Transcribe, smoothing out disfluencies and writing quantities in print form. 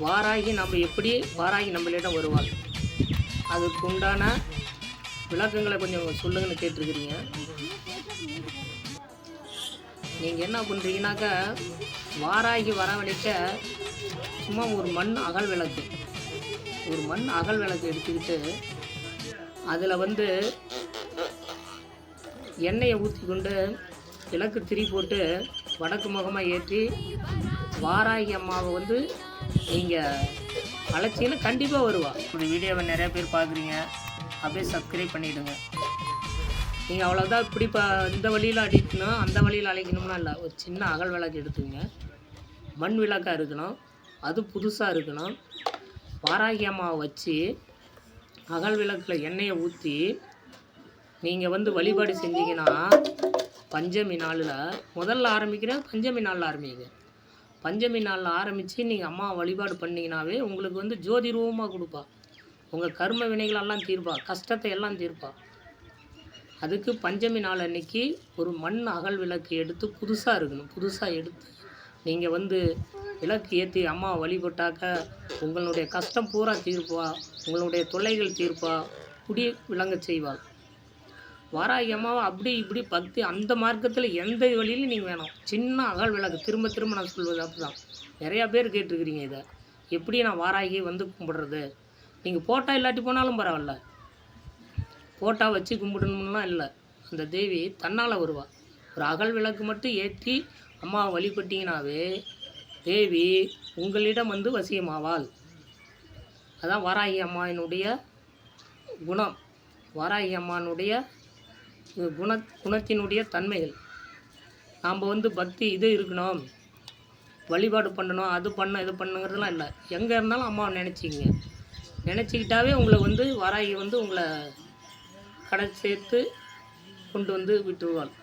வாராகி நம்ம எப்படி வாராகி நம்மளிடம் வருவாள், அதுக்கு உண்டான விளக்கங்களை கொஞ்சம் சொல்லுங்கன்னு கேட்டிருக்கிறீங்க. நீங்கள் என்ன பண்ணுறீங்கன்னாக்கா, வாராகி வரவழைக்க சும்மா ஒரு மண் அகல் விளக்கு எடுத்துக்கிட்டு அதில் வந்து எண்ணெயை ஊற்றி கொண்டு விளக்கு திரி போட்டு வடக்கு முகமாக ஏற்றி வாராகி அம்மாவை வந்து நீங்கள் அழைச்சிங்கன்னா கண்டிப்பாக வருவாள். இந்த வீடியோவை நிறையா பேர் பார்க்குறீங்க, அப்படியே சப்ஸ்கிரைப் பண்ணிவிடுங்க. நீங்கள் அவ்வளோதான் இப்படி இந்த வழியில் அடிக்கணும் அந்த வழியில் அழைக்கணும்னா இல்லை, ஒரு சின்ன அகல் விளக்கு எடுத்துங்க. மண் விளக்காக இருக்கணும், அது புதுசாக இருக்கணும். வாராகி அம்மாவை வச்சு அகல் விளக்கில் எண்ணெயை ஊற்றி நீங்கள் வந்து வழிபாடு செஞ்சீங்கன்னா, பஞ்சமி நாளில் முதல்ல ஆரம்பிக்கிறேன், பஞ்சமி நாளில் ஆரம்பிங்க. பஞ்சமி நாளில் ஆரம்பித்து நீங்கள் அம்மா வழிபாடு பண்ணிங்கனாவே உங்களுக்கு வந்து ஜோதி ரூபமாக கொடுப்பா. உங்கள் கர்ம வினைகளெல்லாம் தீர்ப்பா, கஷ்டத்தை எல்லாம் தீர்ப்பா. அதுக்கு பஞ்சமி நாள் அன்னைக்கு ஒரு மண் அகல் விளக்கு எடுத்து புதுசாக இருக்கணும். புதுசாக எடுத்து நீங்கள் வந்து விளக்கு ஏற்றி அம்மா வழிபட்டாக்க உங்களுடைய கஷ்டம் பூரா தீர்ப்பா, உங்களுடைய தொல்லைகள் தீர்ப்பா, குடி விளங்க செய்வாள். வாராகி அம்மாவை அப்படி இப்படி பக்தி அந்த மார்க்கத்தில் எந்த வழியிலும் நீங்கள் வேணும். சின்ன அகல் விளக்கு திரும்ப திரும்ப நான் சொல்வது அப்படிதான். நிறையா பேர் கேட்டிருக்கிறீங்க, இதை எப்படி நான் வாராகி வந்து கும்பிடுறது. நீங்கள் போட்டா இல்லாட்டி போனாலும் பரவாயில்ல, போட்டா வச்சு கும்பிடணும்லாம் இல்லை. அந்த தேவி தன்னால் வருவாள். ஒரு அகல் விளக்கு மட்டும் ஏற்றி அம்மாவை வழிபட்டிங்கனாவே தேவி உங்களிடம் வந்து வசியமாவாள். அதான் வாராகி அம்மாவினுடைய குணம், வாராகி அம்மானுடைய குணத்தினுடைய தன்மைகள். நாம் வந்து பக்தி இது இருக்கணும், வழிபாடு பண்ணணும், அது பண்ண இது பண்ணுங்கிறதுலாம் இல்லை. எங்கே இருந்தாலும் அம்மாவை நினச்சிக்கிட்டாவே உங்களை வந்து வாராகி வந்து உங்களை கடை சேர்த்து கொண்டு வந்து விட்டுருவாள்.